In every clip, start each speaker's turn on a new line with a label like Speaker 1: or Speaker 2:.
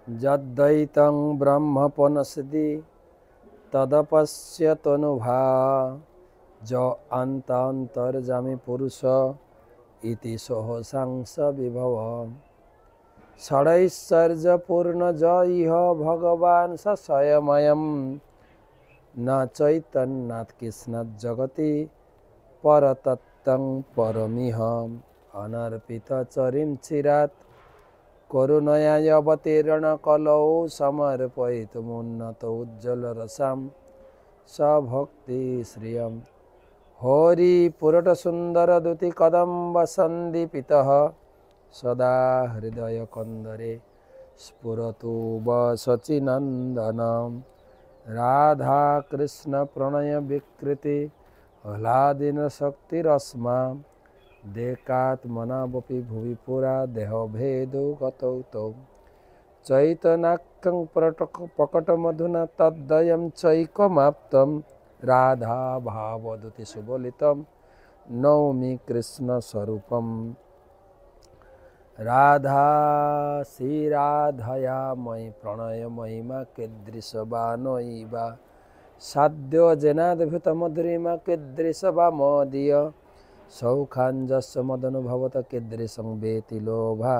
Speaker 1: যদ্বৈতং ব্রহ্মপনসদি তদপশ্যতনুভা য অন্তন্তর্যামী পুরুষ ইতি সহসাংস বিভব ষড়ৈশ্বর্যপূর্ণ য ইহ ভগবান স স্বয়ময়ম ন চৈতন্যাৎ কৃষ্ণাৎ জগতি পরতত্ত্বং পরমিহ অনর্পিতচরিম চিরাৎ করুণয়া অবতীর্ণ কলৌ সমর্পয়িতুমুন্নত উজ্জ্বলরসাম সভক্তি শ্রিয়ম হরি পুরট সুন্দর দুতি কদম্ব সন্দীপিতঃ সদা হৃদয় কন্দরে স্ফুরতু বসচিনন্দনম রাধা কৃষ্ণ প্রণয় বিকৃতি হ্লাদিন শক্তিরস্মা দেকাত্মনাবপি ভুবি পুরা দেহভেদো গতৌ তৌ চৈতন্যাখ্যং প্রকটমধুনা তদ্বয়ং চৈকমাপ্তম রাধা ভাবদূতি সুবলিতম নৌমি কৃষ্ণ স্বরূপম রাধা শ্রীরাধয়া ময়ি প্রণয় মহিমা কীদৃশবানৈবা সাধ্য জেনাদ্ভুত মধুরিমা কীদৃশবা মদীয় সৌখাঞ্জস্য মদনুভবত কীদৃশং বেতি লোভা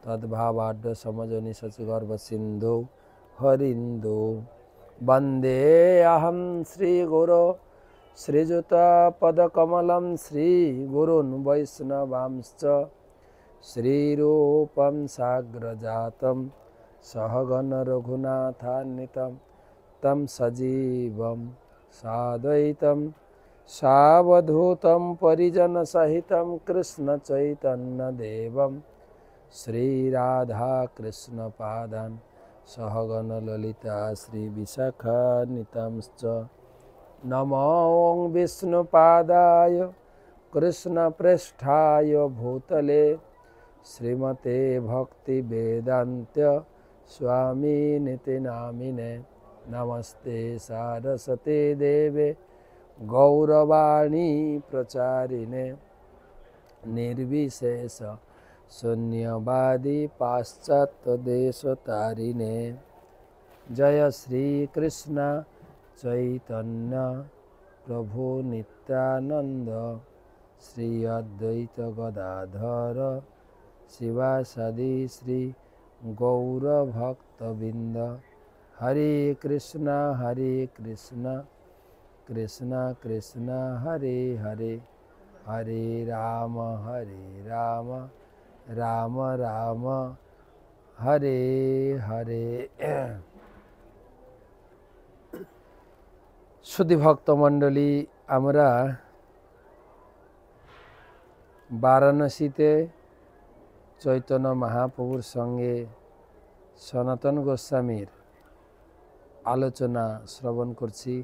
Speaker 1: তদ্ভাবাঢ্য সমজনি শচিগর্ভ সিন্ধু হরিন্দু বন্দে অহম শ্রীগুরো শ্রীযুতপদকমलं শ্রীগুরুन् বৈষ্ণবাंश्च শ্রীরূপं সাগ্রজাतं सहगण रघुनाथान्वितं तं सजीवं साद्वैतं सावधूतं परिजनसहितं कृष्णचैतन्यदेवं श्रीराधाकृष्णपादान् सहगण ललिता श्रीविशाखान्वितांश्च नमो विष्णुपादाय कृष्णप्रेष्ठाय भूतले श्रीमते भक्तिवेदान्त स्वामिनिति नामिने नमस्ते सारस्वते देवे गौरवाणी प्रचारिणे निर्विशेष शून्यवादी पाश्चात्यदेशतारिणे जय श्री कृष्ण चैतन्य प्रभु नित्यानंद श्री अद्वैत गदाधर शिवासादि श्री गौर भक्तबिंद हरे कृष्ण कृष्ण कृष्ण हरे हरे हरे राम राम राम हरे हरे। शुद्धि भक्त मंडली आमरा वाराणसीते चैतन्य महाप्रभुर संगे सनातन गोस्वामीर आलोचना श्रवण करছি।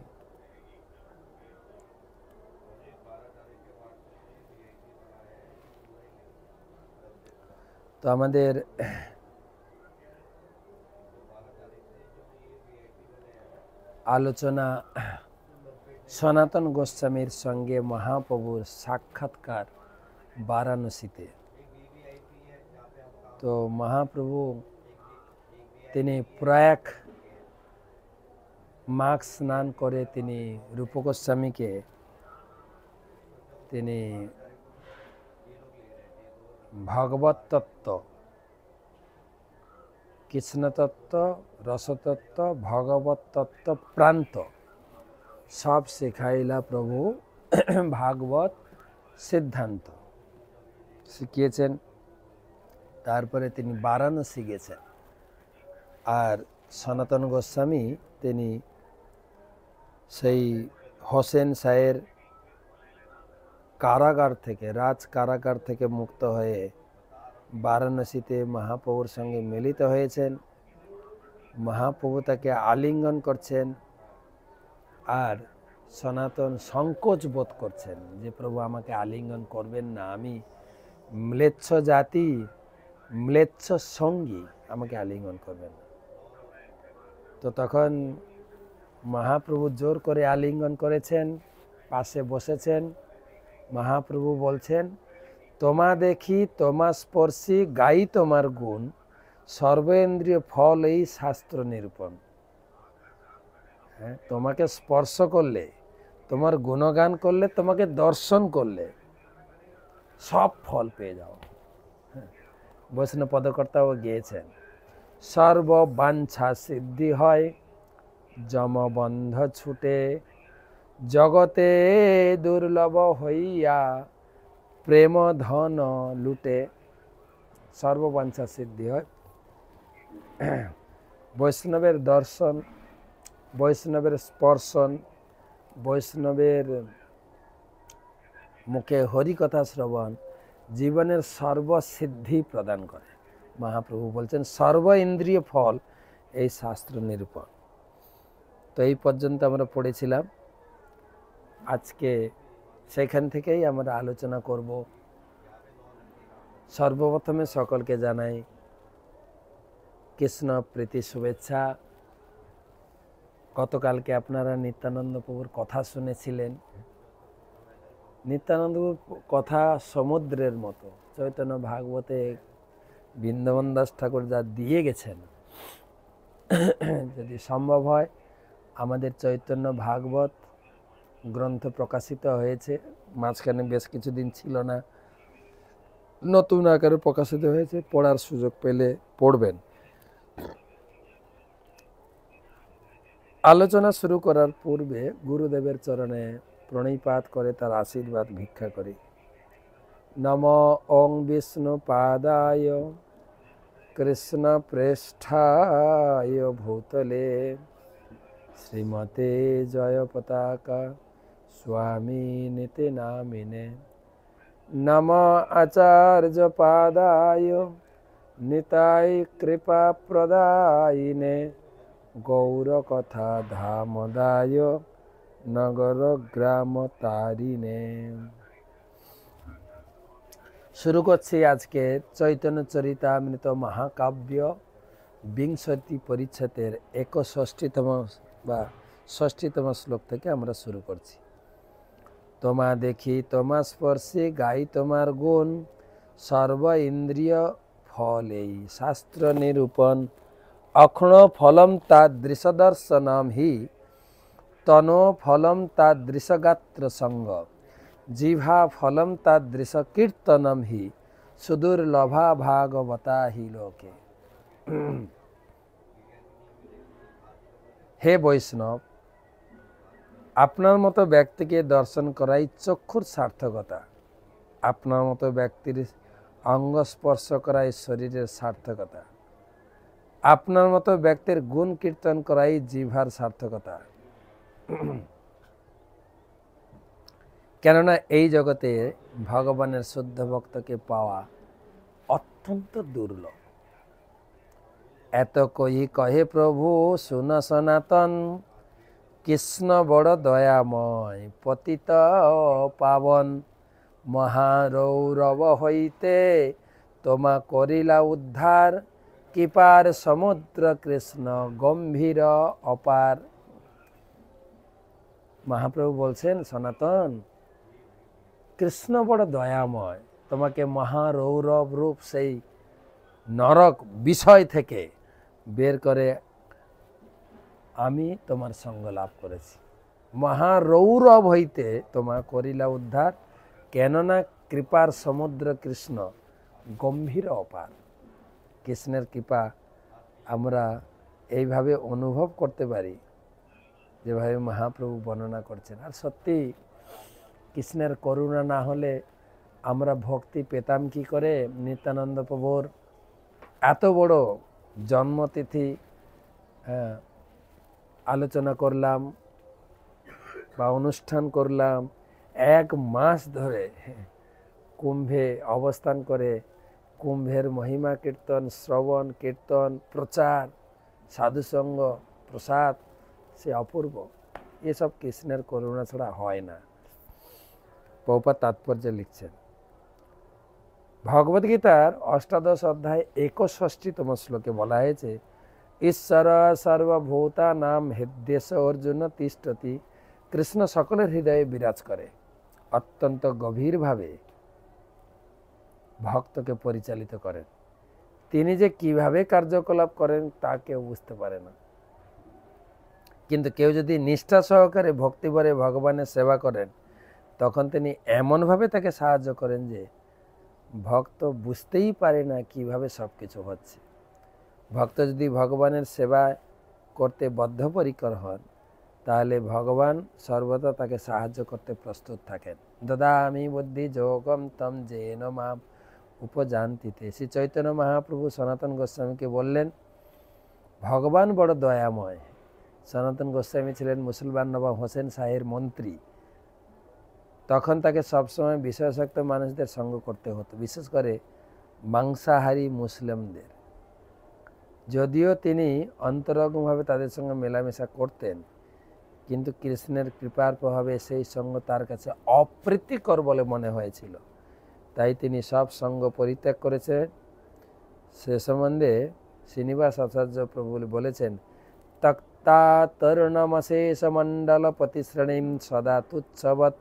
Speaker 1: तो आमादेर आलोचना सनातन गोस्वामीर संगे महाप्रभुर साक्षात्कार वाराणसीते। तो महाप्रभु तिनी प्रयाग माघ स्नान करे तिनी रूप गोस्वामी के तिनी भगवत तत्व कृष्ण तत्व रस तत्व भगवत तत्व प्रांत सब शिखाइला प्रभु भागवत सिद्धांत शिखिয়েছেন। तारपरे तिनी वाराणसी गेছেন और सनातन गोस्वामी तिनी सेई होसेन शाहेर कारागार थेके राज कारागार थेके मुक्त हये वाराणसीते महाप्रभुर संगे मिलित हयेছেন। महाप्रभु ताके आलिंगन करছেন और सनातन संकोच बोध करছেন जे प्रभु आमाके आलिंगन करबेन ना, आमी म्लेच्छ जाति म्लेच्छ संगी आमाके आलिंगन करबेन ना। तो तखन महाप्रभु जोर करे आलिंगन करेছেন, पाशे बसेছেন। महाप्रभु बोलছেন तोमा देखी तोमा स्पर्शी गाई तोमार गुण সর্বেন্দ্রিয় ফল এই শাস্ত্র নিরূপণ। হ্যাঁ, তোমাকে স্পর্শ করলে, তোমার গুণগান করলে, তোমাকে দর্শন করলে সব ফল পেয়ে যাও। বৈষ্ণব পদকর্তাও গিয়েছেন, সর্ব বাঞ্ছা সিদ্ধি হয়, যমবন্ধ ছুটে, জগতে দুর্লভ হইয়া, প্রেম ধন লুটে। সর্ববাঞ্ছা সিদ্ধি হয়, বৈষ্ণবের দর্শন, বৈষ্ণবের স্পর্শন, বৈষ্ণবের মুখে হরিকথা শ্রবণ জীবনের সর্বসিদ্ধি প্রদান করে। মহাপ্রভু বলছেন সর্ব ইন্দ্রিয় ফল এই শাস্ত্র নিরূপণ। তো এই পর্যন্ত আমরা পড়েছিলাম। আজকে সেখান থেকেই আমরা আলোচনা করব। সর্বপ্রথমে সকলকে জানাই কৃষ্ণ প্রীতি শুভেচ্ছা। গতকালকে আপনারা নিত্যানন্দ প্রভুর কথা শুনেছিলেন। নিত্যানন্দ প্রভুর কথা সমুদ্রের মতো, চৈতন্য ভাগবতে বৃন্দাবন দাস ঠাকুর যা দিয়ে গেছেন, যদি সম্ভব হয় আমাদের চৈতন্য ভাগবত গ্রন্থ প্রকাশিত হয়েছে, মাঝখানে বেশ কিছুদিন ছিল না, নতুন আকারে প্রকাশিত হয়েছে, পড়ার সুযোগ পেলে পড়বেন। আলোচনা শুরু করার পূর্বে গুরুদেবের চরণে প্রণিপাত করে তার আশীর্বাদ ভিক্ষা করি। নম ওং বিষ্ণু পাদায় কৃষ্ণ প্রেষ্ঠায় ভূতলে শ্রীমতে জয় পতাকা স্বামী নীতি নামিনে। নম আচার্য পাদায় নিতাই কৃপা প্রদায়িনে গৌর কথা ধামদায় নগর গ্রাম তারিণে। শুরু করছি আজকে চৈতন্য চরিতামৃত মহাকাব্য বিংশতি পরিচ্ছেদের 61তম বা 60তম শ্লোক থেকে আমরা শুরু করছি। তোমা দেখি তোমা স্পর্শে গাই তোমার গুণ, সর্ব ইন্দ্রিয় ফল এই শাস্ত্র নিরূপণ। অক্ষণ ফলম তাদৃশ দর্শনম হি, তনো ফলম তাদৃশ গাত্র সঙ্গ, জিভা ফলম তাদৃশ কীর্তনম হি, সুদুর্লভা ভাগবতা হি লোকে। হে বৈষ্ণব, আপনার মতো ব্যক্তিকে দর্শন করাই চক্ষুর সার্থকতা, আপনার মতো ব্যক্তির অঙ্গ স্পর্শ করাই শরীরের সার্থকতা, আপনার মতো ব্যক্তির গুণ কীর্তন করাই জিভার সার্থকতা। কেননা এই জগতে ভগবানের শুদ্ধ ভক্তকে পাওয়া অত্যন্ত দুর্লভ। এত কহি কহে প্রভু শুন সনাতন, কৃষ্ণ বড় দয়াময় পতিত পাবন, মহারৌরব হইতে তোমা করিলা উদ্ধার, কৃপার সমুদ্র কৃষ্ণ গম্ভীর অপার। মহাপ্রভু বলছেন, সনাতন, কৃষ্ণ বড় দয়াময়, তোমাকে মহারৌরব রূপ সেই নরক বিষয় থেকে বের করে আমি তোমার সঙ্গ লাভ করেছি। মহারৌরব হইতে তোমা করিলা উদ্ধার, কেননা কৃপার সমুদ্র কৃষ্ণ গম্ভীর অপার। কৃষ্ণের কৃপা আমরা এইভাবে অনুভব করতে পারি যেভাবে মহাপ্রভু বর্ণনা করছেন। আর সত্যি কৃষ্ণের করুণা না হলে আমরা ভক্তি পেতাম কি করে? নিত্যানন্দ প্রভুর এত বড় জন্মতিথি আলোচনা করলাম বা অনুষ্ঠান করলাম, 1 মাস ধরে কুম্ভে অবস্থান করে কুম্ভের মহিমা কীর্তন, শ্রবণ কীর্তন, প্রচার, সাধুসঙ্গ, প্রসাদ, সে অপূর্ব। এসব কৃষ্ণের করুণা ছাড়া হয় না। প্রভুপাদ তাৎপর্য লিখছেন, ভগবদ্গীতার 8ম অধ্যায় 61তম শ্লোকে বলা হয়েছে, ঈশ্বর সর্বভূতানাং হৃদ্যেশ অর্জুন তিষ্ঠতি। কৃষ্ণ সকলের হৃদয়ে বিরাজ করে, অত্যন্ত গভীরভাবে ভক্তকে পরিচালিত করেন। তিনি যে কিভাবে কার্যকলাপ করেন তা কেউ বুঝতে পারে না। কিন্তু কেউ যদি নিষ্ঠা সহকারে ভক্তিভরে ভগবানের সেবা করেন, তখন তিনি এমনভাবে তাকে সাহায্য করেন যে ভক্ত বুঝতেই পারে না কিভাবে সব কিছু হচ্ছে। ভক্ত যদি ভগবানের সেবা করতে বদ্ধপরিকর হন, তাহলে ভগবান সর্বদা তাকে সাহায্য করতে প্রস্তুত থাকেন। দদামি বুদ্ধি যোগম তম যেন মাম উপজানতিতে। শ্রী চৈতন্য মহাপ্রভু সনাতন গোস্বামীকে বললেন, ভগবান বড় দয়াময়। সনাতন গোস্বামী ছিলেন মুসলমান নবাব হোসেন শাহের মন্ত্রী। তখন তাকে সবসময় বিষয়াসক্ত মানুষদের সঙ্গ করতে হতো, বিশেষ করে মাংসাহারী মুসলিমদের। যদিও তিনি অন্তরঙ্গভাবে তাদের সঙ্গে মেলামেশা করতেন, কিন্তু কৃষ্ণের কৃপার প্রভাবে সেই সঙ্গ তার কাছে অপ্রীতিকর বলে মনে হয়েছিল। তাই তিনি সব সঙ্গ পরিত্যাগ করেছেন। সে সম্বন্ধে শ্রীনিবাস আচার্য প্রভু বলেছেন, তক্তা তরুণমশেষ মণ্ডল প্রতিশ্রেণীম সদা তুচ্ছবৎ।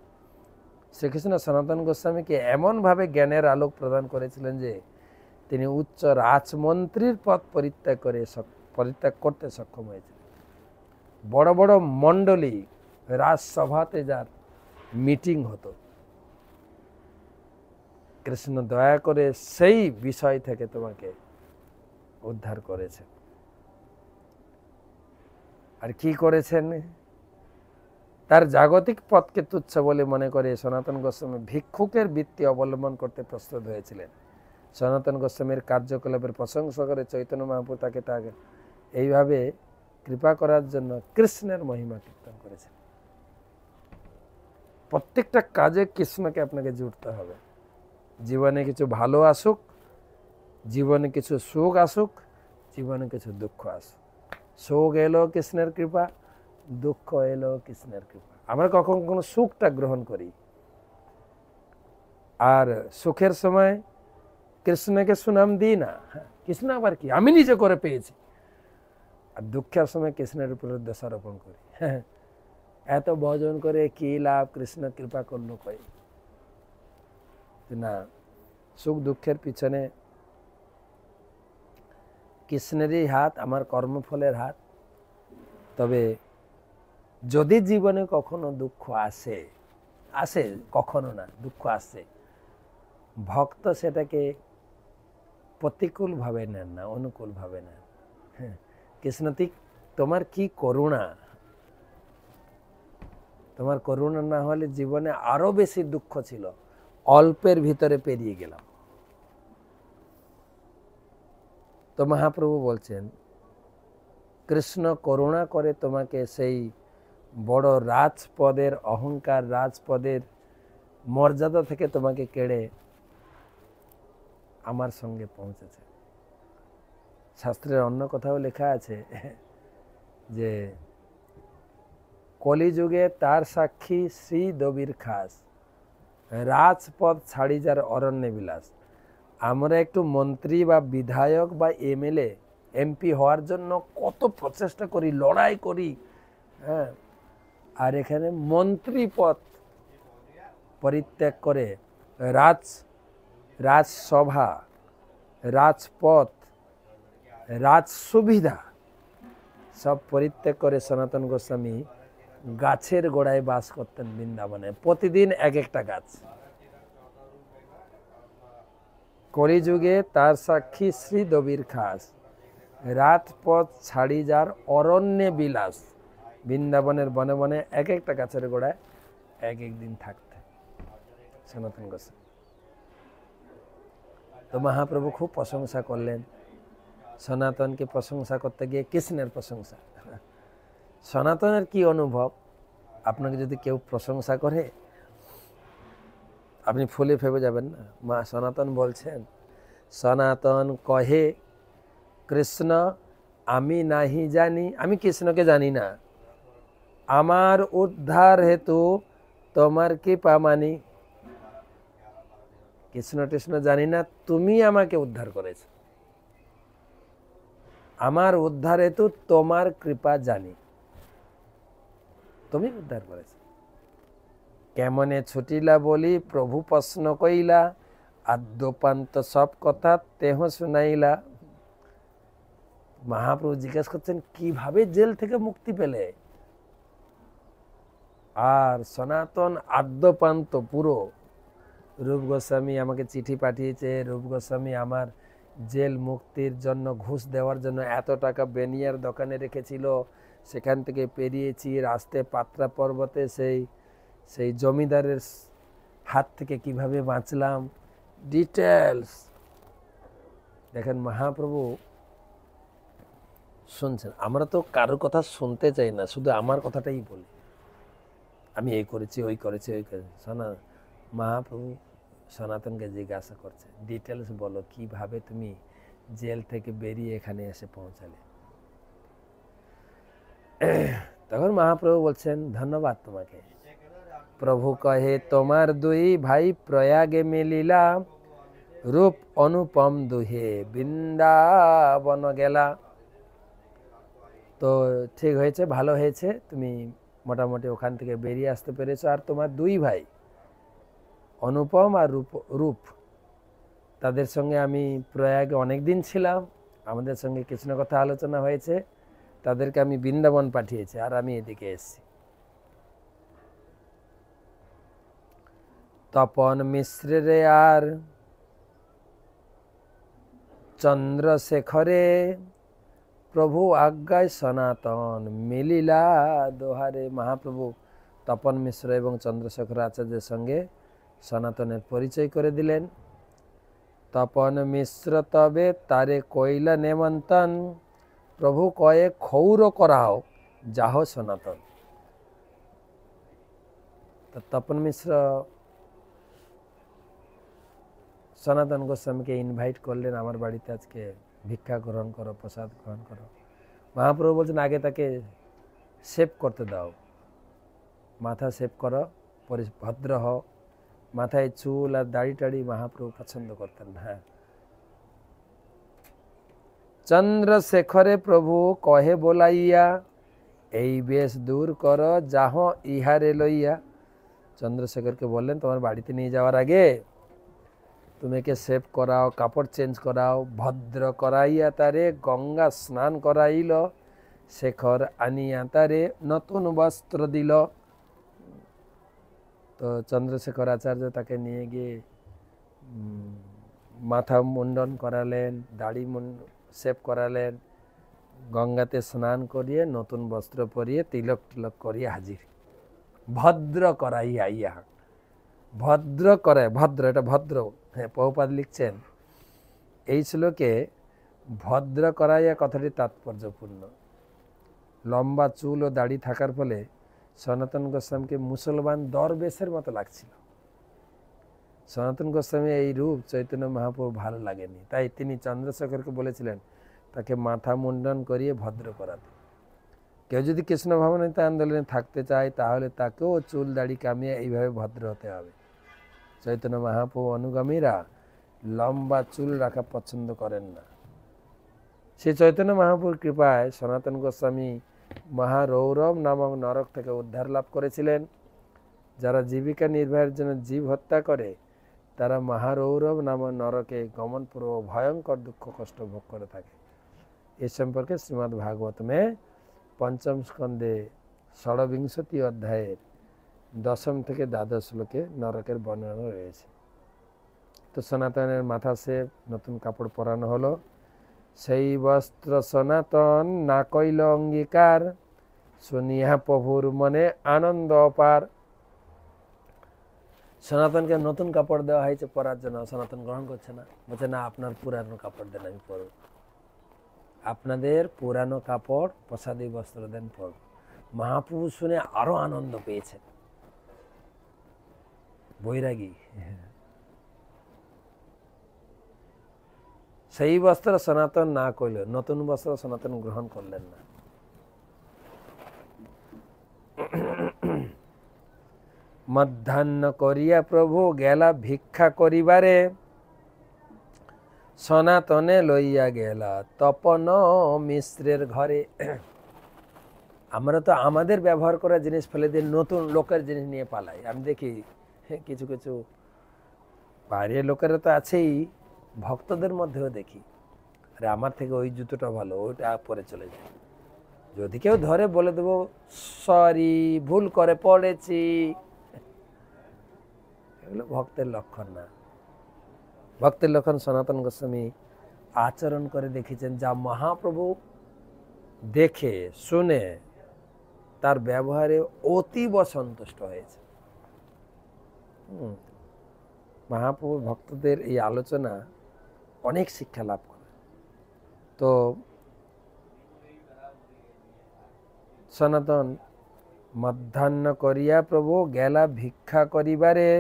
Speaker 1: শ্রীকৃষ্ণ সনাতন গোস্বামীকে এমনভাবে জ্ঞানের আলোক প্রদান করেছিলেন যে তিনি উচ্চ রাজমন্ত্রীর পদ পরিত্যাগ করতে সক্ষম হয়েছিলেন। বড় বড় মণ্ডলী, রাজসভাতে যার মিটিং হতো, কৃষ্ণ দয়া করে সেই বিষয় থেকে তোমাকে উদ্ধার করেছেন। আর কি করেছেন? তার জাগতিক পথকে তুচ্ছ বলে মনে করে সনাতন গোস্বামী ভিক্ষুকের বৃত্তি অবলম্বন করতে প্রস্তুত হয়েছিলেন। সনাতন গোস্বামীর কার্যকলাপের প্রশংসা করে চৈতন্য মহাপ্রভু তাকে এইভাবে কৃপা করার জন্য কৃষ্ণের মহিমা কীর্তন করেছেন। প্রত্যেকটা কাজে কৃষ্ণকে আপনাকে জুড়তে হবে। জীবনে কিছু ভালো আসুক, জীবনে কিছু সুখ আসুক, জীবনে কিছু দুঃখ আসুক, সুখ এলো কৃষ্ণের কৃপা, দুঃখ এলো কৃষ্ণের কৃপা। আমরা কখন কোনো সুখটা গ্রহণ করি, আর সুখের সময় কৃষ্ণকে সুনাম দিই না। কৃষ্ণ আবার কি, আমি নিজে করে পেয়েছি। আর দুঃখের সময় কৃষ্ণের উপরে দোষারোপণ করি, এত ভজন করে কি লাভ, কৃষ্ণ কৃপা করলো কই না। সুখ দুঃখের পিছনে কৃষ্ণেরই হাত, আমার কর্মফলের হাত। তবে যদি জীবনে কখনো দুঃখ আসে কখনো না, দুঃখ আসে, ভক্ত সেটাকে প্রতিকূলভাবে নেন না, অনুকূলভাবে নেন। কৃষ্ণ তোমার কি করুণা, তোমার করুণা না হলে জীবনে আরো বেশি দুঃখ ছিল, অল্পের ভিতরে পেরিয়ে গেলাম। তো মহাপ্রভু বলছেন, কৃষ্ণ করুণা করে তোমাকে সেই বড় রাজপদের অহংকার, রাজপদের মর্যাদা থেকে তোমাকে কেড়ে আমার সঙ্গে পৌঁছেছে। শাস্ত্রের অন্য কথাও লেখা আছে যে কলিযুগে তার সাক্ষী শ্রী দবির খাস, রাজপদ ছাড়ি যার অরণ্যে বিলাস। আমরা একটু মন্ত্রী বা বিধায়ক বা এমএলএ এমপি হওয়ার জন্য কত প্রচেষ্টা করি, লড়াই করি, হ্যাঁ, আর এখানে মন্ত্রী পদ পরিত্যাগ করে রাজসভা, রাজপথ, রাজ সুবিধা সব পরিত্যাগ করে সনাতন গোস্বামী গাছের গোড়ায় বাস করতেন বৃন্দাবনে, প্রতিদিন এক একটা গাছ। কলিযুগে তার সাক্ষী শ্রী দবির খাস, রাজপথ ছাড়ি যার অরণ্যে বিলাস। বৃন্দাবনের বনে বনে এক একটা গাছের গোড়ায় এক এক দিন থাকতে সনাতন গোস্বামী। তো মহাপ্রভু খুব প্রশংসা করলেন। সনাতনকে প্রশংসা করতে গিয়ে কৃষ্ণের প্রশংসা। সনাতনের কি অনুভব, আপনাকে যদি কেউ প্রশংসা করে আপনি ফুলে ফেপে যাবেন না। মা সনাতন বলছেন, সনাতন কহে কৃষ্ণ আমি নাহি জানি, আমি কৃষ্ণকে জানি না, আমার উদ্ধার হেতু তোমার কৃপা মানি। কৃষ্ণ কৃষ্ণ জানি না, তুমি আমাকে উদ্ধার করেছো, আমার উদ্ধার হেতু তোমার কৃপা জানি, তুমি উদ্ধার করেছো। কেমনে ছুটিলা বলি প্রভু প্রশ্ন কইলা, আদ্যপান্ত সব কথা তেহ শুনাইলা। মহাপ্রভু জিজ্ঞেস করছেন কিভাবে জেল থেকে মুক্তি পেলে। আর সনাতন আদ্যপান্ত পুরো রূপ গোস্বামী আমাকে চিঠি পাঠিয়েছে, রূপ গোস্বামী আমার জেল মুক্তির জন্য ঘুষ দেওয়ার জন্য এত টাকা বেনিয়ার দোকানে রেখেছিল, সেখান থেকে পেরিয়েছি, রাস্তায় পাত্রা পর্বতে সেই জমিদারের হাত থেকে কিভাবে বাঁচলাম, ডিটেলস। দেখেন মহাপ্রভু শুনছেন। আমরা তো কারোর কথা শুনতে চাই না, শুধু আমার কথাটাই বলি, আমি এই করেছি ওই করেছি ওই করেছি। মহাপ্রভু সনাতনকে জিজ্ঞাসা করছে ডিটেলস বলো, কিভাবে তুমি জেল থেকে বেরিয়ে এখানে এসে পৌঁছালে। তখন মহাপ্রভু বলছেন ধন্যবাদ তোমাকে। প্রভু কহে তোমার দুই ভাই প্রয়াগে মিলিলা, রূপ অনুপম দুহে বৃন্দাবন গেলা। তো ঠিক হয়েছে, ভালো হয়েছে, তুমি মোটামুটি ওখান থেকে বেরিয়ে আসতে পেরেছো। আর তোমার দুই ভাই অনুপম আর রূপ, তাদের সঙ্গে আমি প্রয়াগে অনেক দিন ছিলাম, আমাদের সঙ্গে কৃষ্ণ কথা আলোচনা হয়েছে, তাদেরকে আমি বৃন্দাবন পাঠিয়েছি, আর আমি এদিকে এসেছি। তপন মিশ্রে আর চন্দ্রশেখরে, প্রভু আজ্ঞায় সনাতন মিলিলা দোহারে। মহাপ্রভু তপন মিশ্র এবং চন্দ্রশেখর আচার্যের সঙ্গে সনাতনের পরিচয় করে দিলেন। তপন মিশ্র তবে তারে কইলা নেমন্তন, প্রভু কয়ে ক্ষৌর করাও যাহ সনাতন। তো তপন মিশ্র সনাতন গোস্বামীকে ইনভাইট করলেন, আমার বাড়িতে আজকে ভিক্ষা গ্রহণ করো, প্রসাদ গ্রহণ করো। মহাপ্রভু বলছেন আগে তাকে শেভ করতে দাও, মাথা শেভ করো, ভদ্র হও। মাথায় চুল আর দাড়ি টাড়ি মহাপ্রভু পছন্দ করতেন না। চন্দ্রশেখরে প্রভু কহে বলাইয়া, এই বেশ দূর কর যাহ ইহারে লইয়া। চন্দ্রশেখরকে বললেন তোমার বাড়িতে নিয়ে যাওয়ার আগে তুমি একে শেভ করাও, কাপড় চেঞ্জ করাও, ভদ্র করাইয়া তারে গঙ্গা স্নান করাইল, শেখর আনিয়া তারে নতুন বস্ত্র দিল। তো চন্দ্রশেখর আচার্য তাকে নিয়ে গিয়ে মাথা মুন্ডন করালেন, দাড়ি শেভ করালেন, গঙ্গাতে স্নান করিয়ে নতুন বস্ত্র পরিয়ে তিলক টিলক করিয়ে হাজির। ভদ্র করাইয়া, ইয়া ভদ্র করে, ভদ্র, এটা ভদ্র। হ্যাঁ, প্রভুপাদ লিখছেন এই শ্লোকে ভদ্র করাইয়া কথাটি তাৎপর্যপূর্ণ। লম্বা চুল ও দাড়ি থাকার ফলে সনাতন গোস্বামীকে মুসলমান দরবেশের মতো লাগছিল। সনাতন গোস্বামী এই রূপ চৈতন্য মহাপ্রভু ভালো লাগেনি, তাই তিনি চন্দ্রশেখরকে বলেছিলেন তাকে মাথা মুন্ডন করিয়ে ভদ্র করাতে। কেউ যদি কৃষ্ণ ভাবনামৃত আন্দোলনে থাকতে চায় তাহলে তাকেও চুল দাড়ি কামিয়ে এইভাবে ভদ্র হতে হবে। চৈতন্য মহাপ্রভু অনুগামীরা লম্বা চুল রাখা পছন্দ করেন না। সে চৈতন্য মহাপ্রভুর কৃপায় সনাতন গোস্বামী মহারৌরব নামক নরক থেকে উদ্ধার লাভ করেছিলেন। যারা জীবিকা নির্বাহের জন্য জীব হত্যা করে তারা মহারৌরব নামক নরকে গমনপূর্বক ভয়ঙ্কর দুঃখ কষ্ট ভোগ করে থাকে। এ সম্পর্কে শ্রীমদ্ ভাগবতমে পঞ্চম স্কন্ধে ১৬ অধ্যায়ের ১০ থেকে ১২ শ্লোকে নরকের বর্ণনা রয়েছে। তো সনাতনের মাথা শেভ, নতুন কাপড় পরানো হলো। সেই বস্ত্র সনাতন না কইল অঙ্গীকার, শুনিয়া প্রভুর মনে আনন্দ অপার। সনাতনকে নতুন কাপড় দেওয়া হয়েছে পরার জন্য, সনাতন গ্রহণ করছে না, বলছে না আপনার পুরানো কাপড় দেন আমি পরব, আপনাদের পুরানো কাপড় প্রসাদী বস্ত্র দেন পরব। মহাপ্রভু শুনে আরো আনন্দ পেয়েছেন, বৈরাগী। সেই বস্ত্র সনাতন না কইল, নতুন বস্ত্র সনাতন গ্রহণ করলেন না। মধ্যাহ্ন করিয়া প্রভু গেলা ভিক্ষা করিবারে, সনাতনে লইয়া গেলা তপন মিশ্রের ঘরে। আমরা তো আমাদের ব্যবহার করা জিনিস ফেলে দিয়ে নতুন লোকের জিনিস নিয়ে পালাই। আমি দেখি কিছু কিছু বাইরের লোকেরা তো আছেই, ভক্তদের মধ্যেও দেখি আরে আমার থেকে ওই জুতোটা ভালো, ওইটা পরে চলে যায়। যদি কেউ ধরে বলে দেবো সরি ভুল করে পড়েছি, এগুলো ভক্তের লক্ষণ না। ভক্তের লক্ষণ সনাতন গোস্বামী আচরণ করে দেখেছেন, যা মহাপ্রভু দেখে শুনে তার ব্যবহারে অতীব সন্তুষ্ট হয়েছে। মহাপ্রভুর ভক্তদের এই আলোচনা অনেক শিক্ষা লাভ করে। তো সনাতন মধ্যাহ্ন করিয়া প্রভু গেলা ভিক্ষা করিবারে।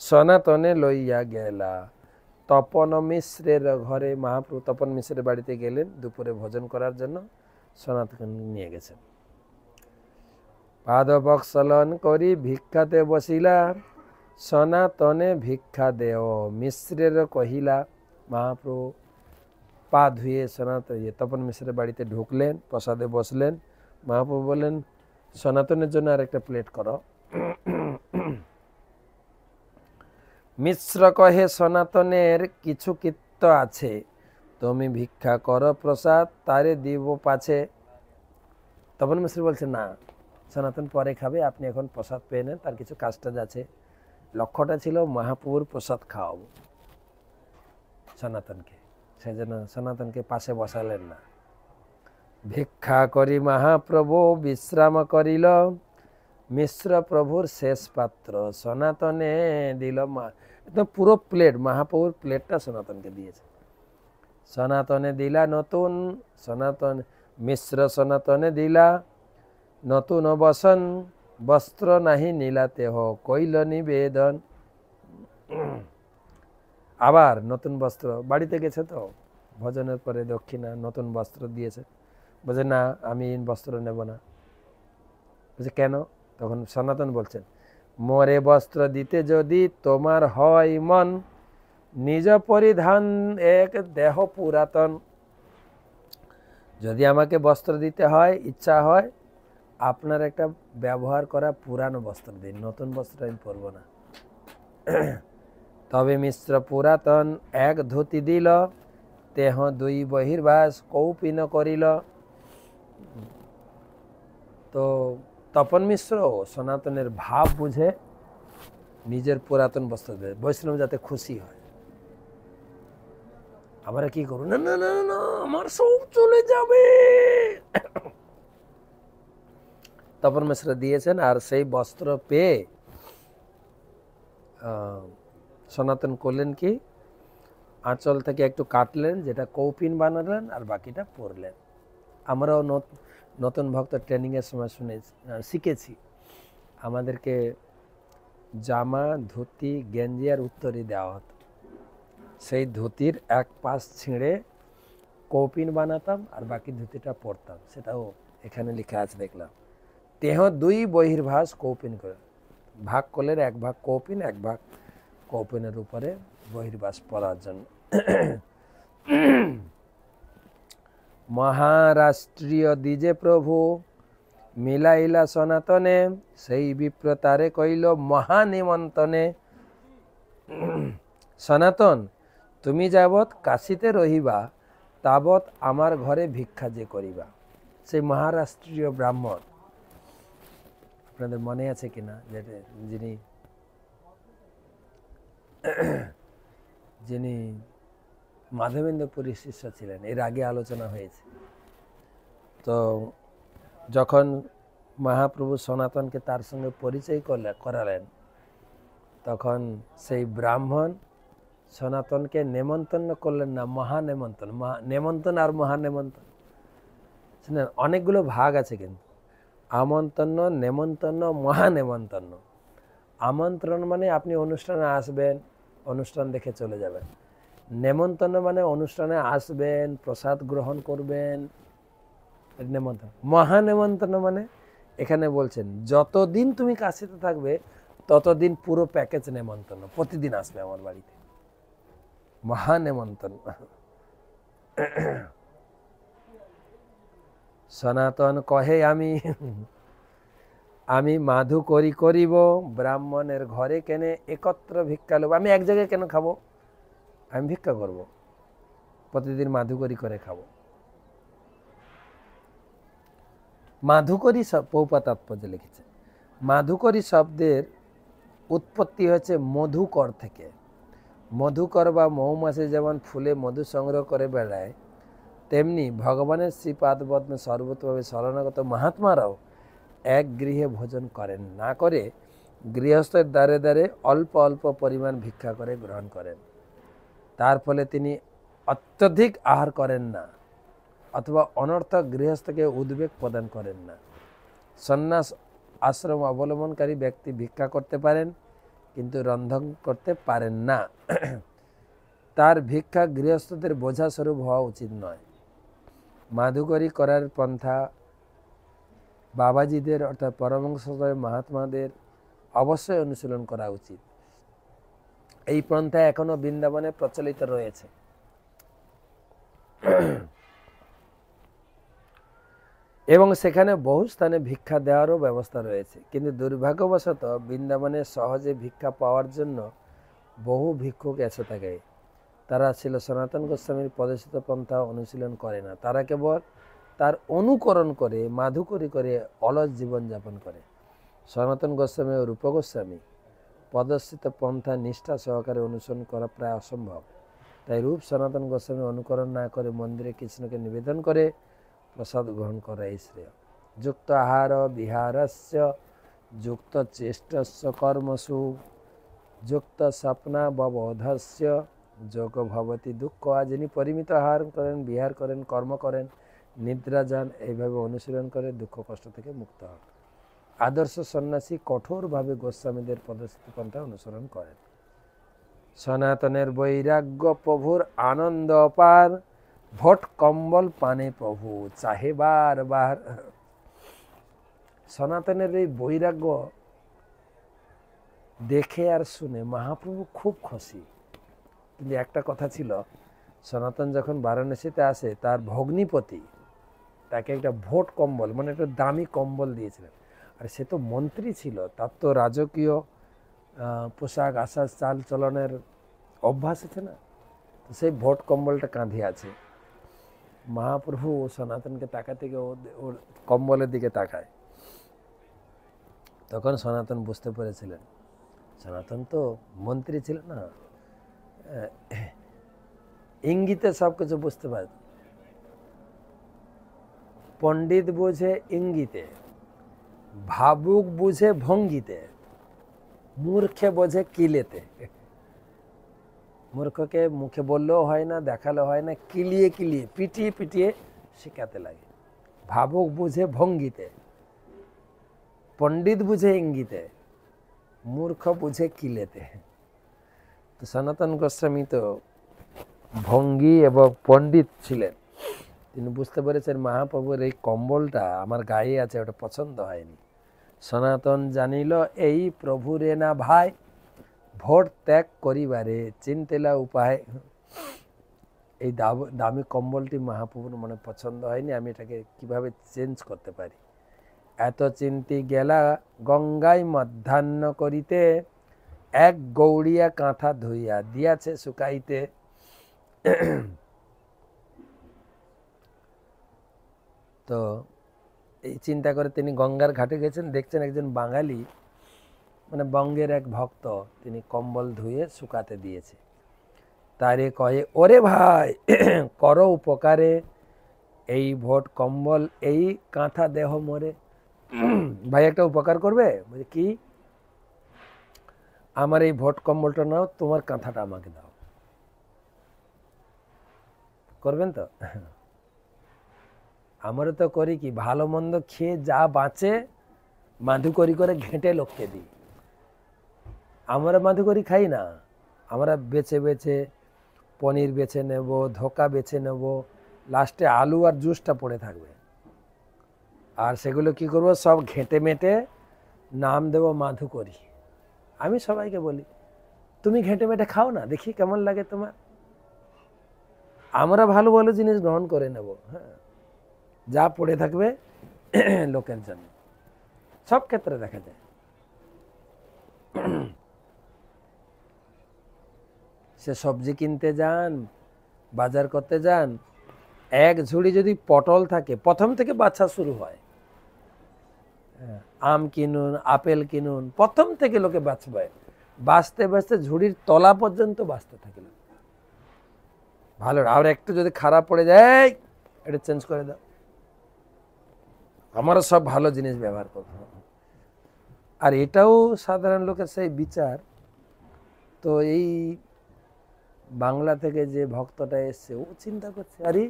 Speaker 1: সনাতনে লইয়া গেলা তপন মিশ্রের ঘরে। মহাপ্রভু তপন মিশ্রের বাড়িতে গেলেন দুপুরে ভোজন করার জন্য, সনাতন নিয়ে গেছেন। পাদ বৎসলন করি ভিক্ষাতে বসিলা, সনাতনে ভিক্ষা দেও মিশ্রের কহিলা। মহাপ্রভু পা ধুয়ে সনাতন তপন মিশ্রের বাড়িতে ঢুকলেন, প্রসাদে বসলেন। মহাপ্রভু বললেন সনাতনের জন্য আর একটা প্লেট করো। মিশ্র কহে সনাতনের কিছু কীর্ত আছে, তুমি ভিক্ষা করো প্রসাদ তারে দিব পাছে। তপন মিশ্র বলছে না, সনাতন পরে খাবে, আপনি এখন প্রসাদ পেয়ে নেন, তার কিছু কাজ টাজ আছে। লক্ষ্যটা ছিল মহাপ্রভুর প্রসাদ খাওয়াবো সনাতনকে, সেই জন্য সনাতনকে পাশে বসালেন না। ভিক্ষা করি মহাপ্রভু বিশ্রাম করিল, মিশ্র প্রভুর শেষ পাত্র সনাতনে দিল। একদম পুরো প্লেট, মহাপ্রভুর প্লেটটা সনাতনকে দিয়েছে। সনাতনে দিলা নতুন, সনাতন মিশ্র সনাতনে দিলা নতুন বসন, বস্ত্র নাহি নীলাতে হ কইল নিবেদন। আবার নতুন বস্ত্র, বাড়িতে গেছে তো ভোজনের পরে দক্ষিণা নতুন বস্ত্র দিয়েছে। বলছে না আমি বস্ত্র নেব না। বলছে কেন? তখন সনাতন বলছেন মোরে বস্ত্র দিতে যদি তোমার হয় মন, নিজ পরিধান এক দেহ পুরাতন। যদি আমাকে বস্ত্র দিতে হয়, ইচ্ছা হয়, আপনার একটা ব্যবহার করা পুরানো বস্ত্র দিন, নতুন বস্ত্র আমি পরব না। তবে মিশ্র পুরাতন এক ধুতি দিল, তেহ দুই বহির্বাস কৌপিন করিল। তো তপন মিশ্র সনাতনের ভাব বুঝে নিজের পুরাতন বস্ত্র দেয়, বৈষ্ণব যাতে খুশি হয়। আমরা কি করবো, না না না না আমার সব চলে যাবে। তপন মিশ্র দিয়েছেন, আর সেই বস্ত্র পেয়ে সনাতন করলেন কি, আঁচল থেকে একটু কাটলেন, যেটা কৌপিন বানালেন, আর বাকিটা পরলেন। আমরাও নতুন ভক্ত ট্রেনিংয়ের সময় শিখেছি, আমাদেরকে জামা ধুতি গেঞ্জি আর উত্তরী দেওয়া হতো। সেই ধুতির এক পাশ ছিঁড়ে কৌপিন বানাতাম, আর বাকি ধুতিটা পরতাম। সেটাও এখানে লেখা আছে দেখলাম, তেহ দুই বহির্ভাস কৌপিন করে ভাগ করলেন, এক ভাগ কৌপিন, এক ভাগ কৌপিনের উপরে বহির্ভাস পরার জন্য। মহারাষ্ট্রীয় দ্বিজে প্রভু মিলাইলা সনাতনে, সেই বিপ্রতারে কইল মহানিমন্ত্রণে। সনাতন তুমি যাবৎ কাশীতে রহিবা, তাবৎ আমার ঘরে ভিক্ষা যে করিবা। সেই মহারাষ্ট্রীয় ব্রাহ্মণ, আপনাদের মনে আছে কিনা, যিনি মাধবেন্দ্রপুরীর শিষ্য ছিলেন, এর আগে আলোচনা হয়েছে। তো যখন মহাপ্রভু সনাতনকে তার সঙ্গে পরিচয় করালেন, তখন সেই ব্রাহ্মণ সনাতনকে নেমন্তন্ন করলেন না, মহানেমন্তন্ন। নেমন্তন্ন আর মহানেমন্তন্ন শুনেন, অনেকগুলো ভাগ আছে কিন্তু, আমন্ত্রণ, নেমন্তন্ন, মহানেমন্তন্ন। আমন্ত্রণ মানে আপনি অনুষ্ঠানে আসবেন, অনুষ্ঠান দেখে চলে যাবেন। নেমন্তন্ন মানে অনুষ্ঠানে আসবেন, প্রসাদ গ্রহণ করবেন, নেমন্তন্ন। মহানেমন্তন্ন মানে এখানে বলছেন যতদিন তুমি কাশীতে থাকবে ততদিন পুরো প্যাকেজ নেমন্তন্ন, প্রতিদিন আসবে আমার বাড়িতে, মহানেমন্তন্ন। সনাতন কহে আমি আমি মাধুকরী করিব ব্রাহ্মণের ঘরে কেনে একত্র ভিক্ষা লব। আমি এক জায়গায় কেন খাবো? আমি ভিক্ষা করব, প্রতিদিন মাধুকরী করে খাবো। মাধুকরী পৌপা তাৎপর্য লিখেছে, মাধুকরী শব্দের উৎপত্তি হয়েছে মধুকর থেকে। মধুকর বা মৌমাছি যেমন ফুলে মধু সংগ্রহ করে বেড়ায়, তেমনি ভগবানের শ্রীপাদপদ্মে সর্বতভাবে শরণাগত মহাত্মারাও এক গৃহে ভোজন করেন না করে গৃহস্থের দ্বারে দ্বারে অল্প অল্প পরিমাণ ভিক্ষা করে গ্রহণ করেন। তার ফলে তিনি অত্যধিক আহার করেন না অথবা অনর্থক গৃহস্থকে উদ্বেগ প্রদান করেন না। সন্ন্যাস আশ্রম অবলম্বনকারী ব্যক্তি ভিক্ষা করতে পারেন, কিন্তু রন্ধন করতে পারেন না। তার ভিক্ষা গৃহস্থদের বোঝা স্বরূপ হওয়া উচিত নয়। মাধুকরী করার পন্থা বাবাজিদের অর্থাৎ পরমহংসদের মহাত্মাদের অবশ্যই অনুশীলন করা উচিত। এই পন্থা এখনো বৃন্দাবনে প্রচলিত রয়েছে। এবং সেখানে বহু স্থানে ভিক্ষা দেওয়ারও ব্যবস্থা রয়েছে। কিন্তু দুর্ভাগ্যবশত বৃন্দাবনে সহজে ভিক্ষা পাওয়ার জন্য বহু ভিক্ষুক এসে থাকে। তারা ছিল সনাতন গোস্বামীর প্রদর্শিত পন্থা অনুশীলন করে না, তারা কেবল তার অনুকরণ করে মাধুকরী করে অলস জীবনযাপন করে। সনাতন গোস্বামী ও রূপ গোস্বামী প্রদর্শিত পন্থা নিষ্ঠা সহকারে অনুসরণ করা প্রায় অসম্ভব। তাই রূপ সনাতন গোস্বামী অনুকরণ না করে মন্দিরে কৃষ্ণকে নিবেদন করে প্রসাদ গ্রহণ করাই শ্রেয়। যুক্ত আহার বিহারস্য যুক্ত চেষ্টস্য কর্মসু যুক্ত স্বপ্নাববোধস্য যোগ ভবতি দুঃখ। যিনি পরিমিত আহার করেন, বিহার করেন, কর্ম করেন, নিদ্রা যান, এইভাবে অনুশীলন করে দুঃখ কষ্ট থেকে মুক্ত হন। আদর্শ সন্ন্যাসী কঠোরভাবে গোস্বামীদের প্রদর্শিত পন্থা অনুসরণ করেন। সনাতনের বৈরাগ্য প্রভুর আনন্দ অপার, ভোট কম্বল পানে প্রভু চাহে বার বার। সনাতনের এই বৈরাগ্য দেখে আর শুনে মহাপ্রভু খুব খুশি। কিন্তু একটা কথা ছিল, সনাতন যখন বারাণসীতে আসে তার ভগ্নিপতি তাকে একটা ভোট কম্বল মানে একটা দামি কম্বল দিয়েছিলেন। আর সে তো মন্ত্রী ছিল, তার তো রাজকীয় পোশাক আশাক চাল চলনের অভ্যাস আছে না, তো সেই ভোট কম্বলটা কাঁধে আছে। মহাপ্রভু সনাতনকে তাকাতে গিয়ে ওর কম্বলের দিকে তাকায়। তখন সনাতন বুঝতে পেরেছিলেন, সনাতন তো মন্ত্রী ছিল না, ইঙ্গিতে সব কিছু বুঝতে পারে। পণ্ডিত বুঝে ইঙ্গিতে, ভাবুক বুঝে ভঙ্গিতে, মূর্খে বোঝে কিলেতে। মূর্খকে মুখে বললেও হয় না, দেখালেও হয় না, কিলিয়ে কিলিয়ে পিটিয়ে পিটিয়ে শেখাতে লাগে। ভাবুক বুঝে ভঙ্গিতে, পণ্ডিত বুঝে ইঙ্গিতে, মূর্খ বুঝে কিলেতে। তো সনাতন গোস্বামী তো ভঙ্গি এবং পণ্ডিত ছিলেন। তিনি বুঝতে পেরেছেন মহাপ্রভুর এই কম্বলটা আমার গায়ে আছে, ওটা পছন্দ হয়নি। সনাতন জানিল এই প্রভুরে না ভাই, ভোট ত্যাগ করিবারে চিন্তেলা উপায়। এই দামি কম্বলটি মহাপ্রভুর মনে পছন্দ হয়নি, আমি এটাকে কিভাবে চেঞ্জ করতে পারি। এত চিন্তি গেলা গঙ্গায় মধ্যাহ্ন করিতে, এক গৌড়িয়া কাঁথা ধুইয়া দিয়াছে শুকাইতে। তো এই চিন্তা করে তিনি গঙ্গার ঘাটে গেছেন, দেখছেন একজন বাঙালি মানে বঙ্গের এক ভক্ত, তিনি কম্বল ধুয়ে শুকাতে দিয়েছে। তারে কয়ে ওরে ভাই করো উপকারে, এই ভোট কম্বল এই কাঁথা দেহ মোরে। ভাই একটা উপকার করবে? বলে কি? আমার এই ভোট কম্বলটা নাও, তোমার কাঁথাটা আমাকে দাও। করবেন তো? আমরা তো করি কি, ভালো মন্দ খেয়ে যা বাঁচে মাধুকরী করে ঘেঁটে লোককে দিই। আমরা মাধুকরী খাই না, আমরা বেছে বেছে পনির বেছে নেব, ধোকা বেছে নেব, লাস্টে আলু আর জুসটা পড়ে থাকবে। আর সেগুলো কি করব, সব ঘেঁটে মেটে নাম দেব মাধুকরী। আমি সবাইকে বলি তুমি ঘেঁটে মেটে খাও না, দেখি কেমন লাগে তোমার। আমরা ভালো ভালো জিনিস গ্রহণ করে নেব, হ্যাঁ, যা পড়ে থাকবে লোকের জন্য। সব ক্ষেত্রে দেখা যায়। সে সবজি কিনতে যান, বাজার করতে যান, এক ঝুড়ি যদি পটল থাকে, প্রথম থেকে বাছা শুরু হয়, আম কিনুন, আপেল কিনুন, প্রথম থেকে লোকে বাছবে, বাঁচতে বাঁচতে ঝুড়ির তলা পর্যন্ত বাঁচতে থাকে। ভালো, আর একটু যদি খারাপ পড়ে যায়, এটা চেঞ্জ করে দাও, আমারও সব ভালো জিনিস ব্যবহার করতে হবে। আর এটাও সাধারণ লোকের সেই বিচার। তো এই বাংলা থেকে যে ভক্তটা এসছে, ও চিন্তা করছে, আরে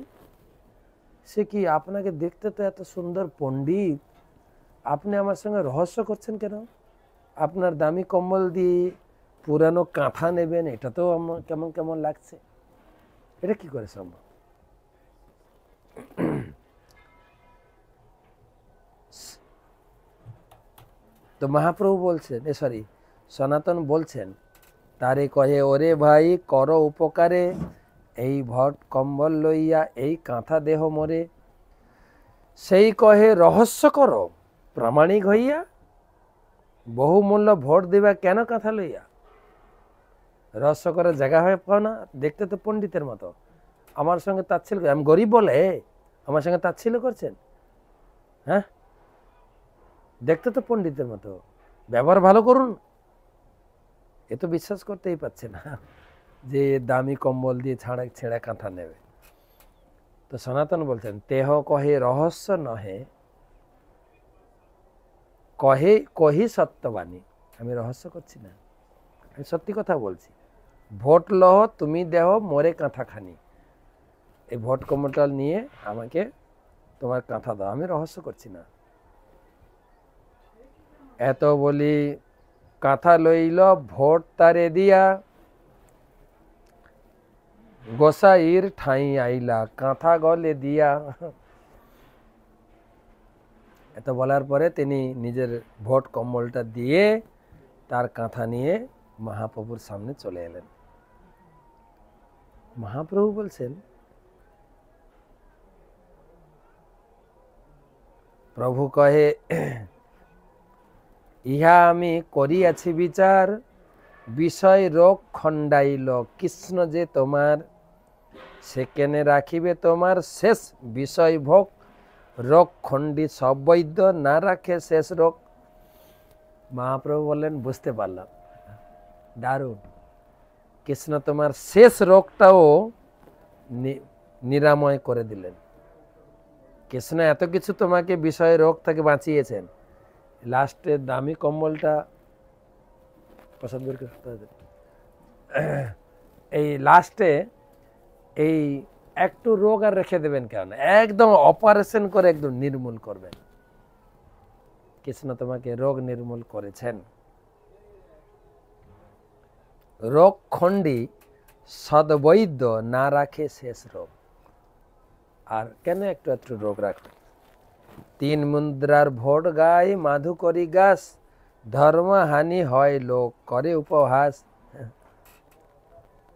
Speaker 1: সে কি, আপনাকে দেখতে তো এত সুন্দর পণ্ডিত, আপনি আমার সঙ্গে রহস্য করছেন কেন? আপনার দামি কম্বল দিয়ে পুরানো কাঁথা নেবেন, এটা তো আমার কেমন কেমন লাগছে, এটা কি করে সম্ভব? তো মহাপ্রভু বলছেন, সরি, সনাতন বলছেন, তারে কহে ওরে ভাই কর উপকারে, এই ভট কম্বল লইয়া এই কাঁথা দেহ মরে, সেই কহে রহস্য করো প্রামাণিক হইয়া, বহুমূল্য ভোট দিবা কেন কাঁথা লইয়া? রহস্য করার জায়গা হয়ে পাও না, দেখতে তো পণ্ডিতের মতো, আমার সঙ্গে তাচ্ছিল্য, আমি গরিব বলে আমার সঙ্গে তাচ্ছিল্য করছেন? হ্যাঁ, দেখতে তো পণ্ডিতের মতো, ব্যবহার ভালো করুন। এ তো বিশ্বাস করতেই পারছে না যে দামি কম্বল দিয়ে ছেঁড়া কাঁথা নেবে। তো সনাতন বলছেন, তেহ কহে রহস্য নহে, কহে কহি সত্যবাণী, আমি রহস্য করছি না, আমি সত্যি কথা বলছি। ভোট লহ তুমি দেহ মোরে কাঁথা খানি, এই ভোট কম্বলটা নিয়ে আমাকে তোমার কাঁথা দাও, আমি রহস্য করছি না। এত বলি কাঁথা লইল ভোট তারে দিয়া, গোসাইর ঠাই আইলা কাঁথা গলে দিয়া। এত বলার পরে তিনি নিজের ভোট কম্বলটা দিয়ে তার কাঁথা নিয়ে মহাপ্রভুর সামনে চলে এলেন। মহাপ্রভু বলছেন, প্রভু কহে, ইহা আমি করিয়াছি বিচার, বিষয় রোগ খণ্ডাইল কৃষ্ণ যে তোমার, সেকেনে রাখিবে তোমার শেষ বিষয় ভোগ, রোগ খণ্ডি সব বৈদ্য না রাখে শেষ রোগ। মহাপ্রভু বললেন, বুঝতে পারলাম, দারুণ, কৃষ্ণ তোমার শেষ রোগটাও নিরাময় করে দিলেন। কৃষ্ণ এত কিছু তোমাকে বিষয় রোগ থেকে বাঁচিয়েছেন, লাস্টে দামি কম্বলটা এই লাস্টে এই একটু রোগ আর রেখে দেবেন কেন, একদম অপারেশন করে একদম নির্মূল করবেন। কৃষ্ণ তোমাকে রোগ নির্মূল করেছেন। রোগ খণ্ডী সদবৈদ্য না রাখে শেষ রোগ। আর কেন একটু একটু রোগ রাখবে? 3 মুদ্রার ভোট গায়ে মাধু করি গাছ, ধর্ম হানি হয় লোক করে উপহাস।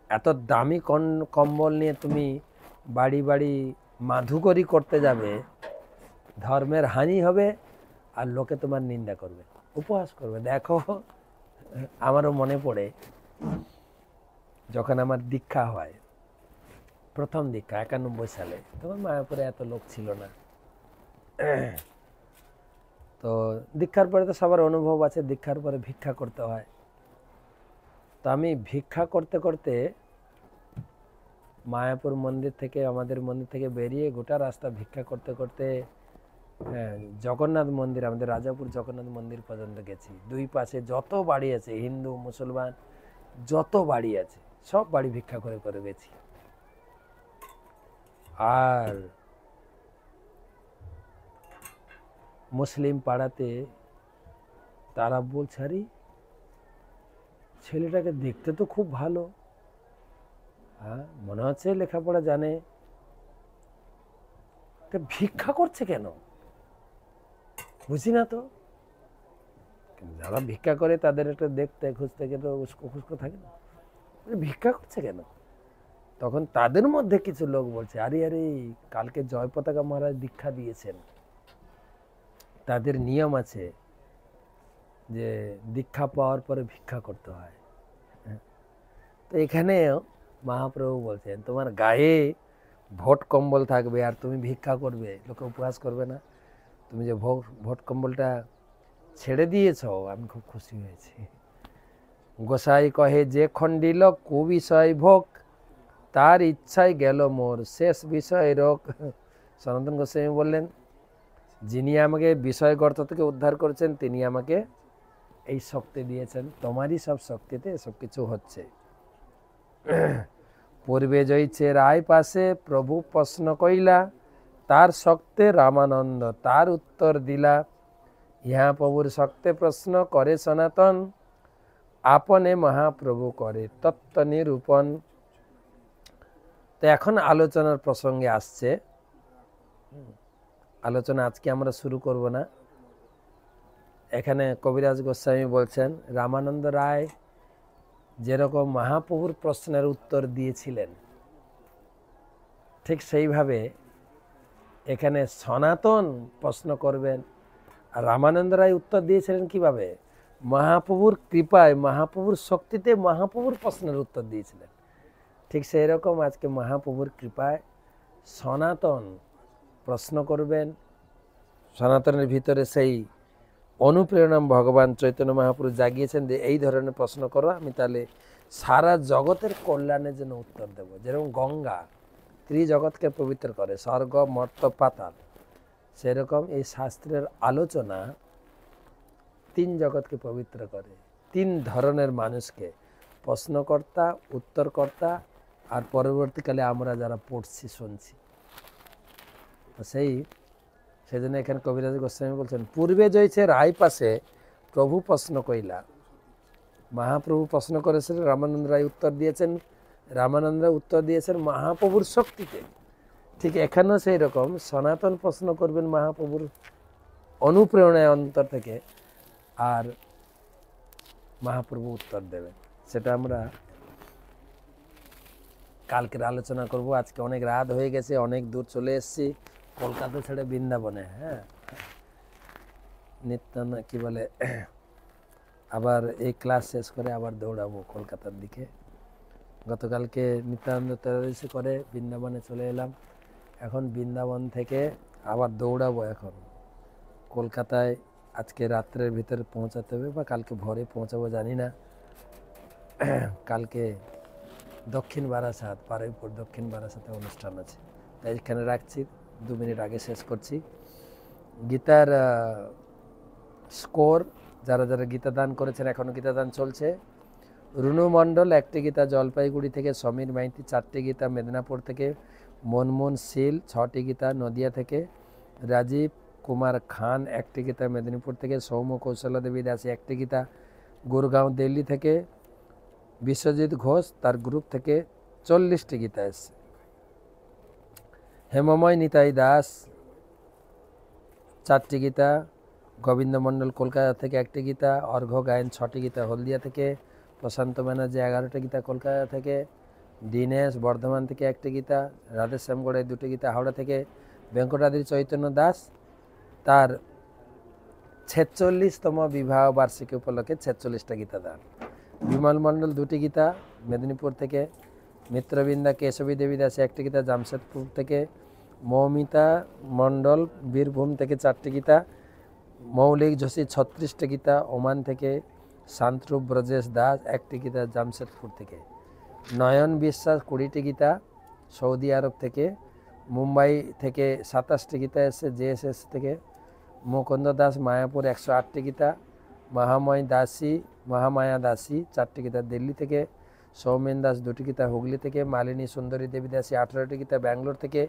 Speaker 1: এত দামি কম্বল নিয়ে তুমি বাড়ি বাড়ি মাধুকরি করতে যাবে, ধর্মের হানি হবে আর লোকে তোমার নিন্দা করবে, উপহাস করবে। দেখো, আমারও মনে পড়ে যখন আমার দীক্ষা হয়, প্রথম দীক্ষা 91 সালে, তখন মায়াপুরে এত লোক ছিল না। তো দীক্ষার পরে তো সবার অনুভব আছে, দীক্ষার পরে ভিক্ষা করতে হয়। তো আমি ভিক্ষা করতে করতে মায়াপুর মন্দির থেকে, আমাদের মন্দির থেকে বেরিয়ে গোটা রাস্তা ভিক্ষা করতে করতে জগন্নাথ মন্দির, আমাদের রাজাপুর জগন্নাথ মন্দির পর্যন্ত গেছি। দুই পাশে যত বাড়ি আছে, হিন্দু মুসলমান যত বাড়ি আছে, সব বাড়ি ভিক্ষা করে করে গেছি। আর মুসলিম পাড়াতে তারা বলছে, আরে ছেলেটাকে দেখতে তো খুব ভালো, হ্যাঁ মনে হচ্ছে লেখাপড়া জানে, ভিক্ষা করছে কেন বুঝি না তো। যারা ভিক্ষা করে তাদের একটা দেখতে খুঁজতে গেলে উস্কো থাকে না, ভিক্ষা করছে কেন? তখন তাদের মধ্যে কিছু লোক বলছে, আরে আরে কালকে জয় পতাকা মহারাজ দীক্ষা দিয়েছেন, তাদের নিয়ম আছে যে দীক্ষা পাওয়ার পরে ভিক্ষা করতে হয়। তো এখানেও মহাপ্রভু বলছেন তোমার গায়ে ভোট কম্বল থাকবে আর তুমি ভিক্ষা করবে, লোকে উপহাস করবে না? তুমি যে ভোট কম্বলটা ছেড়ে দিয়েছ, আমি খুব খুশি হয়েছি। গোসাই কহে যে খণ্ডিল কুবিষয় ভোগ, তার ইচ্ছায় গেল মোর শেষ বিষয় রোগ। সনাতন গোস্বামী বললেন যিনি আমাকে বিষয় গর্ত থেকে উদ্ধার করেছেন তিনি আমাকে এই শক্তি দিয়েছেন, তোমারই সব শক্তিতে সব কিছু হচ্ছে। পূর্বে জয়ছে রায় পাশে প্রভু প্রশ্ন কইলা, তার শক্তে রামানন্দ তার উত্তর দিলা। ইহা প্রভুর শক্তে প্রশ্ন করে সনাতন, আপনে মহাপ্রভু করে তত্ত্ব নিরূপণ। তো এখন আলোচনার প্রসঙ্গে আসছে। আলোচনা আজকে আমরা শুরু করব না। এখানে কবিরাজ গোস্বামী বলছেন রামানন্দ রায় যেরকম মহাপ্রভুর প্রশ্নের উত্তর দিয়েছিলেন, ঠিক সেইভাবে এখানে সনাতন প্রশ্ন করবেন। আর রামানন্দ রায় উত্তর দিয়েছিলেন কিভাবে? মহাপ্রভুর কৃপায়, মহাপ্রভুর শক্তিতে মহাপ্রভুর প্রশ্নের উত্তর দিয়েছিলেন। ঠিক সেই রকম আজকে মহাপ্রভুর কৃপায় সনাতন প্রশ্ন করবেন। সনাতনের ভিতরে সেই অনুপ্রেরণা ভগবান চৈতন্য মহাপ্রভু জাগিয়েছেন যে এই ধরনের প্রশ্ন করো, আমি তাহলে সারা জগতের কল্যাণের জন্য উত্তর দেব। যেরকম গঙ্গা ত্রিজগৎকে পবিত্র করে, স্বর্গ মর্ত্য পাতাল, সেরকম এই শাস্ত্রের আলোচনা তিন জগৎকে পবিত্র করে। তিন ধরনের মানুষকে, প্রশ্নকর্তা, উত্তরকর্তা আর পরবর্তীকালে আমরা যারা পড়ছি শুনছি। তো সেই জন্য এখানে কবিরাজ গোস্বামী বলছেন পূর্বে জয়ছে রায় পাশে প্রভু প্রশ্ন কইলা। মহাপ্রভু প্রশ্ন করেছিলেন, রামানন্দ রায় উত্তর দিয়েছেন। রামানন্দ রায় উত্তর দিয়েছেন মহাপ্রভুর শক্তিতে। ঠিক এখানেও সেই রকম সনাতন প্রশ্ন করবেন মহাপ্রভুর অনুপ্রেরণায় অন্তর থেকে, আর মহাপ্রভু উত্তর দেবেন। সেটা আমরা কালকের আলোচনা করব। আজকে অনেক রাত হয়ে গেছে, অনেক দূর চলে এসেছি, কলকাতা ছেড়ে বৃন্দাবনে। হ্যাঁ, নিত্যান্ন কি বলে, আবার এই ক্লাস শেষ করে আবার দৌড়াবো কলকাতার দিকে। গতকালকে নিত্যানন্দ তেরাদশী করে বৃন্দাবনে চলে এলাম, এখন বৃন্দাবন থেকে আবার দৌড়াবো এখন কলকাতায়। আজকে রাত্রের ভিতরে পৌঁছাতে হবে বা কালকে ভোরে পৌঁছাবো জানি না। কালকে দক্ষিণ বারাসাত, পারুইপুর দক্ষিণ বারাসাতে অনুষ্ঠান আছে, তাই এখানে রাখছি। 2 মিনিট আগে শেষ করছি। গীতার স্কোর, যারা যারা গীতা দান করেছেন, এখনও গীতা দান চলছে। রুনু মণ্ডল 1টি গীতা জলপাইগুড়ি থেকে, সমীর মাইতি 4টি গীতা মেদিনীপুর থেকে, মনমোহন শীল 6টি গীতা নদিয়া থেকে, রাজীব কুমার খান 1টি গীতা মেদিনীপুর থেকে, সৌম্য কৌশলা দেবী দাসী 1টি গীতা গুরগাঁও দিল্লি থেকে, বিশ্বজিৎ ঘোষ তার গ্রুপ থেকে 40টি গীতা এসছে। হেমময় নিতাই দাস 4টি গীতা, গোবিন্দ মণ্ডল কলকাতা থেকে 1টি গীতা, অর্ঘ্য গায়ন 6টি গীতা হলদিয়া থেকে, প্রশান্ত ব্যানার্জি 11টি গীতা কলকাতা থেকে, দীনেশ বর্ধমান থেকে 1টি গীতা, রাধেশ্যাম গড়ে 2টি গীতা হাওড়া থেকে, ভেঙ্কটাদ্রি চৈতন্য দাস তার 46তম বিবাহ বার্ষিকী উপলক্ষে 46টা গীতা দান, বিমল মণ্ডল 2টি গীতা মেদিনীপুর থেকে, মিত্রবৃন্দা কেশবী দেবী দাসী 1টি গীতা জামশেদপুর থেকে, মৌমিতা মণ্ডল বীরভূম থেকে 4টি গীতা, মৌলিক যোশী 36টি গীতা ওমান থেকে, শান্তরূপ ব্রজেশ দাস 1টি গীতা জামশেদপুর থেকে, নয়ন বিশ্বাস 20টি গীতা সৌদি আরব থেকে, মুম্বাই থেকে 27টি গীতা এসছে জেএসএস থেকে, মুকুন্দ দাস মায়াপুর 108টি গীতা, মহামায়া দাসী 4টি গীতা দিল্লি থেকে, সৌমেন দাস 2টি গীতা হুগলি থেকে, মালিনী সুন্দরী দেবী দাসী 18টি গীতা ব্যাঙ্গালোর থেকে,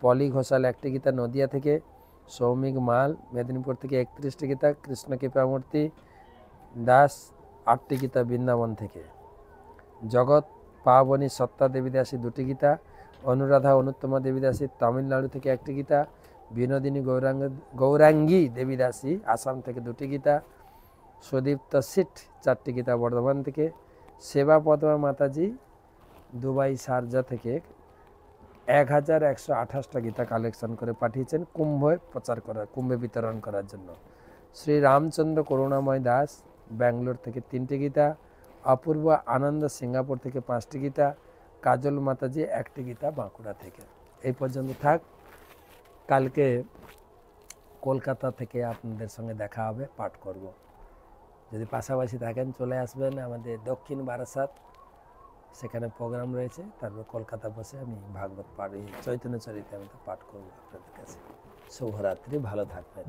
Speaker 1: পলি ঘোষাল 1টি গীতা নদিয়া থেকে, সৌমিক মাল মেদিনীপুর থেকে 31টি গীতা, কৃষ্ণকৃপামূর্তি দাস 8টি গীতা বৃন্দাবন থেকে, জগৎ পাবনী সত্তা দেবী দাসী 2টি গীতা, অনুরাধা অনুত্তমা দেবী দাসী তামিলনাড়ু থেকে 1টি গীতা, বিনোদিনী গৌরাঙ্গী দেবী দাসী আসাম থেকে 2টি গীতা, সুদীপ্ত সিট 4টি গীতা বর্ধমান থেকে, সেবা পদ্মা মাতাজি দুবাই শারজা থেকে 1128টা গীতা কালেকশন করে পাঠিয়েছেন কুম্ভে বিতরণ করার জন্য। শ্রী রামচন্দ্র করুণাময় দাস ব্যাঙ্গালোর থেকে 3টি গীতা, অপূর্ব আনন্দ সিঙ্গাপুর থেকে 5টি গীতা, কাজল মাতাজি 1টি গীতা বাঁকুড়া থেকে। এই পর্যন্ত থাক, কালকে কলকাতা থেকে আপনাদের সঙ্গে দেখা হবে, পাঠ করব। যদি পাশাপাশি থাকেন চলে আসবেন আমাদের দক্ষিণ বারাসাত, সেখানে প্রোগ্রাম রয়েছে। তারপর কলকাতা বসে আমি ভাগবত পাঠ, চৈতন্য চরিতামৃত পাঠ করব আপনাদের কাছে। শুভরাত্রি, ভালো থাকবেন।